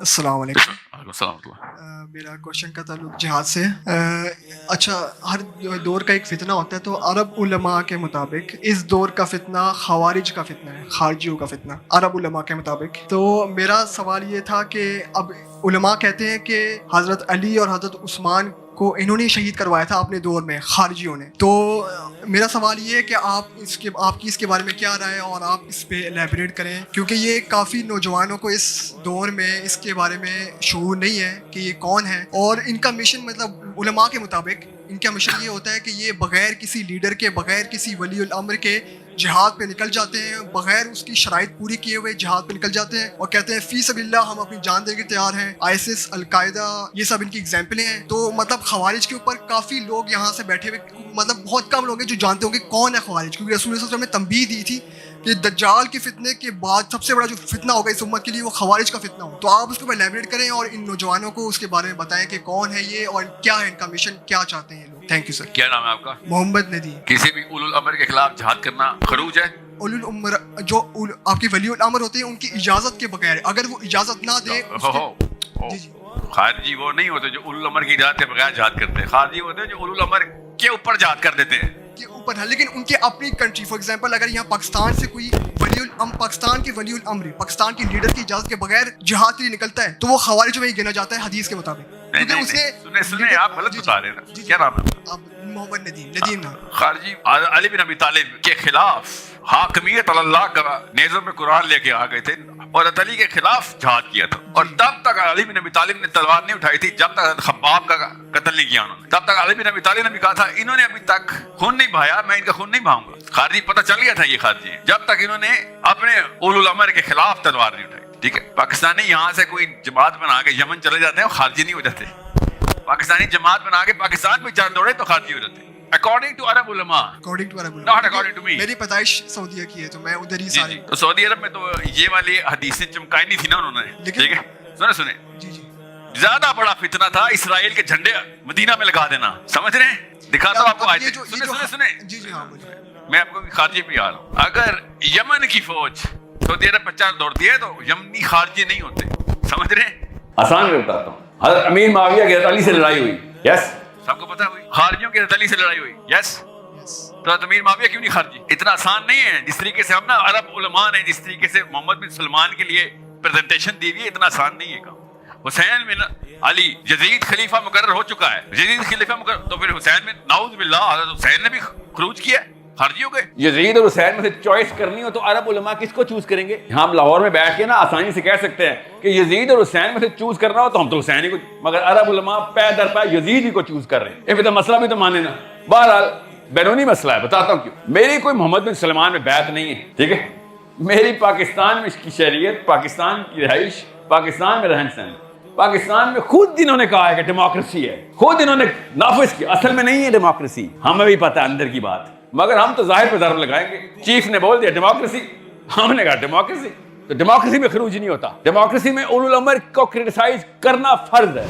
السلام علیکم. السلام علیکم. میرا کوشچن کا تعلق جہاد سے. اچھا, ہر دور کا ایک فتنہ ہوتا ہے, تو عرب علماء کے مطابق اس دور کا فتنہ خوارج کا فتنہ ہے, خارجیوں کا فتنہ عرب علماء کے مطابق. تو میرا سوال یہ تھا کہ اب علماء کہتے ہیں کہ حضرت علی اور حضرت عثمان کو انہوں نے شہید کروایا تھا اپنے دور میں, خارجیوں نے. تو میرا سوال یہ ہے کہ آپ کی اس کے بارے میں کیا رائے ہے, اور آپ اس پہ ایلیبریٹ کریں, کیونکہ یہ کافی نوجوانوں کو اس دور میں اس کے بارے میں شعور نہیں ہے کہ یہ کون ہے, اور ان کا مشن, مطلب علماء کے مطابق ان کا مشن یہ ہوتا ہے کہ یہ بغیر کسی لیڈر کے, بغیر کسی ولی الامر کے جہاد پہ نکل جاتے ہیں, بغیر اس کی شرائط پوری کیے ہوئے جہاد پہ نکل جاتے ہیں, اور کہتے ہیں فی سبیل اللہ ہم اپنی جان دے کے تیار ہیں. ISIS, القاعدہ, یہ سب ان کی ایگزامپلیں ہیں. تو مطلب خوارج کے اوپر کافی لوگ یہاں سے بیٹھے ہوئے, مطلب بہت کم لوگ ہیں جو جانتے ہوں گے کون ہے خوارج, کیونکہ رسول اللہ صلی اللہ علیہ وسلم نے تنبیہ دی تھی کہ دجال کے فتنے کے بعد سب سے بڑا جو فتنہ ہوگا اس امت کے لیے وہ خوارج کا فتنہ ہو. تو آپ اس کو ایلیبریٹ کریں اور ان نوجوانوں کو اس کے بارے میں بتائیں کہ کون ہے یہ اور کیا ہے ان کا مشن, کیا چاہتے ہیں یہ لوگ. Thank you sir. کیا نام ہے آپ کا؟ محمد ندیم. کسی بھی اولو الامر کے خلاف جہاد کرنا خروج ہے؟ اولو الامر جو آپ کے ولی الامر ہوتے ہیں ان کی اجازت کے بغیر, اگر وہ اجازت نہ دے. جی جی, خارجی وہ نہیں ہوتے جو اولو الامر کی اجازت کے بغیر جہاد کرتے ہیں, خارجی ہوتے ہیں جو اولو الامر کے اوپر جہاد کر دیتے ہیں کے اوپر ہے, لیکن ان کے اپنی کنٹری, فار ایگزامپل اگر یہاں پاکستان سے کوئی پاکستان کے ولی الامر, پاکستان کے لیڈر کی اجازت کے بغیر جہاد کے لیے نکلتا ہے تو وہ خوارج میں ہی گنا جاتا ہے حدیث کے مطابق. سنیں آپ غلط بتا رہے ہیں. کیا نام ہے؟ محمد ندیم نام. خارجی علی بن ابی طالب کے خلاف حاکمیت اللہ کا نیزوں میں قرآن لے کے آ گئے تھے اور علی کے خلاف جہاد کیا تھا, اور تب تک علی بن ابی طالب نے تلوار نہیں اٹھائی تھی جب تک خباب کا قتل نہیں کیا انہوں نے. تب تک علی بن ابی طالب نے بھی کہا تھا انہوں نے ابھی تک خون نہیں بہایا, میں ان کا خون نہیں بہاؤں گا. خارجی پتہ چل گیا تھا یہ خارجی ہیں جب تک انہوں نے اپنے اولو الامر کے خلاف تلوار نہیں اٹھائی. ٹھیک ہے, پاکستانی یہاں سے کوئی جماعت بنا کے یمن چلے جاتے ہیں, خارجی نہیں ہو جاتے. پاکستانی جماعت بنا کے پاکستان میں چل دوڑے تو خارجی ہو جاتے ہیں. According to Arab ulama, not according to me. میری پیدائش سعودیہ کی ہے تو میں ادھر ہی سارے. تو سعودی عرب میں تو یہ والی حدیثیں چمکائی نہیں تھی نا انہوں نے. ٹھیک ہے, سنیں جی جی, زیادہ بڑا فتنہ تھا اسرائیل کے جھنڈے مدینہ میں لگا دینا. سمجھ رہے ہیں؟ دکھاتا ہوں آپ کو آیتیں. سنیں جی جی, ہاں بولیے. میں آپ کو خارجی پہ آ رہا ہوں. اگر یمن کی فوج سعودی عرب پر دوڑتی ہے تو یمنی خارجی نہیں ہوتے. سمجھ رہے ہیں؟ آسان میں بتاتا ہوں. حضرت امیر معاویہ کی حضرت علی سے لڑائی ہوئی, یس, سب کو پتا ہوئی. خارجیوں کی حضرت علی سے لڑائی ہوئی, یس. تو حضرت امیر معاویہ کیوں نہیں خارجی؟ اتنا آسان نہیں ہے. جس طریقے سے ہم نا عرب علماء نے جس طریقے سے محمد بن سلمان کے لیے پریزنٹیشن دی ہوئی ہے, اتنا آسان نہیں ہے کام. حسین بن علی یزید خلیفہ مقرر ہو چکا ہے, یزید خلیفہ مقرر, تو پھر حسین بن نعوذ باللہ حضرت حسین نے بھی خروج کیا ہے, خارجی ہو گئے. یزید اور حسین میں سے چوائس کرنی ہو تو عرب علماء کس کو چوز کریں گے؟ ہم لاہور میں بیٹھ کے نا آسانی سے کہہ سکتے ہیں کہ یزید اور حسین میں سے چوز کرنا ہو تو ہم تو حسین ہی کو, مگر عرب علماء پے در پے یزید ہی کو چوز کر رہے ہیں. یہ تو مسئلہ بھی تو مانے نا. بہرحال بیرونی مسئلہ ہے, بتاتا ہوں کیوں. میری کوئی محمد بن سلمان میں بیعت نہیں ہے, ٹھیک ہے. میری پاکستان میں اس کی شریعت, پاکستان کی رہائش, پاکستان میں رہن سہن, پاکستان میں خود انہوں نے کہا ہے کہ ڈیموکریسی ہے, خود انہوں نے نافذ کیا. اصل میں نہیں ہے ڈیموکریسی, ہمیں بھی پتہ ہے اندر کی بات, مگر ہم تو ظاہر پہ ضرب لگائیں گے. چیف نے بول دیا ڈیموکریسی, ہم نے کہا ڈیموکریسی. تو ڈیموکریسی میں خروج نہیں ہوتا. ڈیموکریسی میں اولو الامر کو کرٹیسائز کرنا فرض ہے.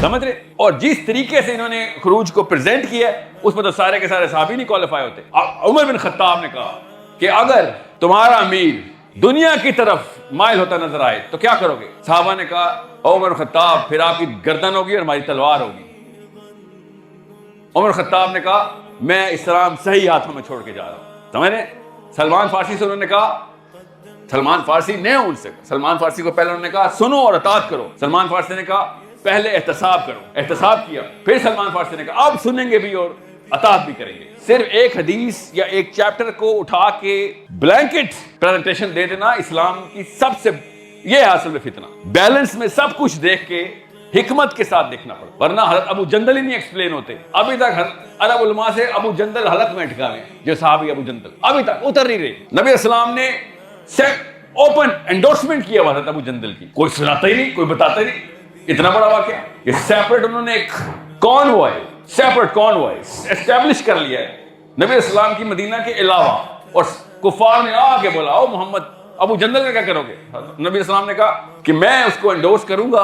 سمجھ رہے؟ اور جس طریقے سے انہوں نے خروج کو پریزنٹ کیا اس میں تو سارے کے سارے صحابی نہیں کوالیفائی ہوتے. عمر بن خطاب نے کہا کہ اگر تمہارا امیر دنیا کی طرف مائل ہوتا نظر آئے تو کیا کرو گے؟ صحابہ نے کہا عمر خطاب پھر آپ کی گردن ہوگی اور ہماری تلوار ہوگی. عمر خطاب نے کہا میں اسلام صحیح ہاتھوں میں چھوڑ کے جا رہا ہوں. سمجھ رہے؟ سلمان فارسی سے انہوں نے کہا, سلمان فارسی نے ان سے, سلمان فارسی کو پہلے انہوں نے کہا سنو اور اطاعت کرو. سلمان فارسی نے کہا پہلے احتساب کرو, احتساب کیا. پھر سلمان فارسی نے کہا اب سنیں گے بھی اور اطاعت بھی کریں گے. صرف ایک حدیث یا ایک چیپٹر کو اٹھا کے بلینکٹ پریزنٹیشن دے دینا اسلام کی سب سے, یہ ہے اصل میں فتنہ. بیلنس میں سب کچھ دیکھ کے حکمت کے ساتھ دیکھنا پڑا, ورنہ حضرت ابو جندل ہی نہیں ایکسپلین ہوتے. ابھی تک عرب علماء سے ابو جندل حلق میں اٹکا ہوئے, جو صحابی ابو جندل ابھی تک اتر نہیں رہے. نبی اسلام نے اوپن انڈورسمنٹ کیا حضرت ابو جندل کی, کوئی سناتا ہی نہیں, کوئی بتاتا ہی نہیں. اتنا بڑا واقعہ, یہ سیپریٹ انہوں نے ایک کانوائے, سیپریٹ کانوائے اسٹیبلش کر لیا ہے نبی اسلام کی مدینہ کے علاوہ. اور کفار نے آ کے بولا او محمد ابو جندل کا کیا کرو گے؟ نبی اسلام نے کہا کہ میں اس کو انڈورس کروں گا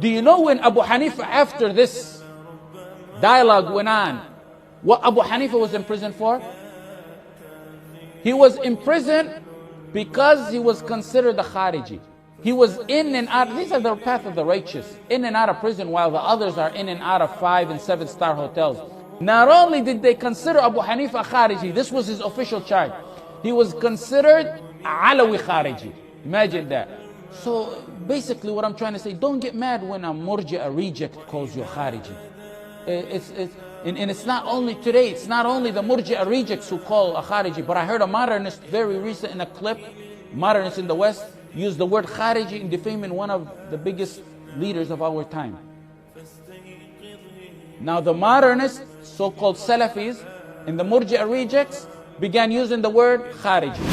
Do you know when Abu Hanifa, after this dialogue went on, what Abu Hanifa was in prison for? He was in prison because he was considered a Khariji. He was in and out. These are the path of the righteous. In and out of prison while the others are in and out of 5- and 7-star hotels. Not only did they consider Abu Hanifa Khariji, this was his official charge. He was considered Alawi Khariji. Imagine that. So basically what I'm trying to say, don't get mad when a Murji'a reject calls you Khariji. And it's not only today, it's not only the Murji'a rejects who call a Khariji, but I heard a modernist very recent in a clip, modernists in the West, use the word Khariji in defaming one of the biggest leaders of our time. Now the modernists, so-called Salafis, and the Murji'a rejects began using the word Khariji.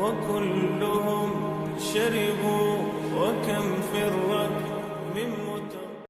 وكلهم شربوا وكم في الركب من